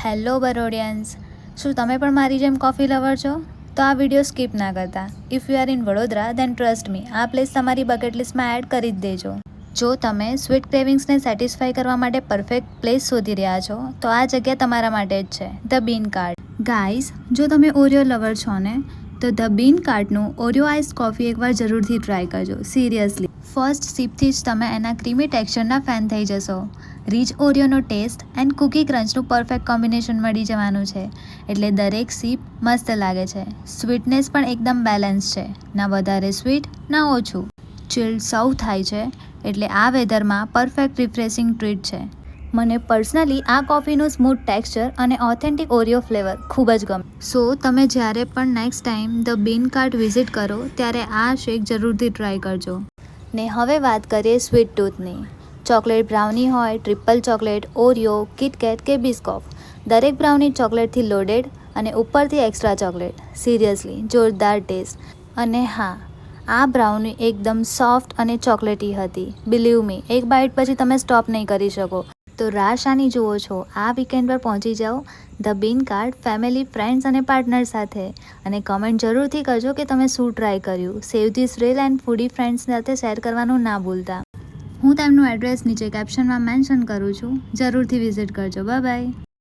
Hello બરોડિયન્સ, શું તમે પણ મારી જેમ કોફી લવર છો? તો આ વિડીયો સ્કીપ ના કરતા. If you are in Vadodara then trust me, આ પ્લેસ તમારી બકેટ લિસ્ટમાં એડ કરી જ દેજો. જો તમે સ્વીટ ક્રેવિંગ્સને સેટિસ્ફાઈ કરવા માટે પરફેક્ટ પ્લેસ શોધી રહ્યા છો તો આ જગ્યા તમારા માટે જ છે, ધ બીન કાર્ટ. ગાઈઝ, જો તમે ઓરિયો લવર છો ને તો ધ બીન કાર્ટનું ઓરિયો આઈસ કોફી એકવાર જરૂરથી ટ્રાય કરજો. સિરિયસલી, ફર્સ્ટ સિપથી જ તમે એના ક્રીમી ટેક્સચરના ફેન થઈ જશો. રીચ ઓરિયોનો ટેસ્ટ એન્ડ કૂકી ક્રંચનું પરફેક્ટ કોમ્બિનેશન મળી જવાનું છે, એટલે દરેક સિપ મસ્ત લાગે છે. સ્વીટનેસ પણ એકદમ બેલેન્સ છે, ના વધારે સ્વીટ ના ઓછું. ચિલ્ડ સર્વ થાય છે, એટલે આ વેધરમાં પરફેક્ટ રિફ્રેશિંગ ટ્રીટ છે. મને પર્સનલી આ કોફીનું સ્મૂથ ટેક્સચર અને ઓથેન્ટિક ઓરિયો ફ્લેવર ખૂબ જ ગમે. સો તમે જ્યારે પણ next time The Bean Cart visit કરો ત્યારે આ શેક જરૂરથી ટ્રાય કરજો. ને હવે વાત કરીએ સ્વીટ ટૂથની. ચોકલેટ બ્રાઉની હોય, ટ્રિપલ ચોકલેટ, ઓરિયો, કિટકેટ કે બિસ્કોફ, દરેક બ્રાઉની ચોકલેટથી લોડેડ અને ઉપરથી એક્સ્ટ્રા ચોકલેટ. સિરિયસલી જોરદાર ટેસ્ટ. અને હા, આ બ્રાઉની એકદમ સોફ્ટ અને ચોકલેટી હતી. બિલીવ મી, એક બાઇટ પછી તમે સ્ટોપ નહીં કરી શકો. તો રાહ શાની જુઓ છો? આ વીકેન્ડ પર પહોંચી જાઓ The Bean Cart family, friends અને પાર્ટનર સાથે. અને કમેન્ટ જરૂરથી કરજો કે તમે શું ટ્રાય કર્યું. Save this reel and foodie friends સાથે શેર કરવાનું ના ભૂલતા. હું તેમનું એડ્રેસ નીચે કેપ્શનમાં મેન્શન કરું છું, જરૂરથી વિઝિટ કરજો. Bye bye.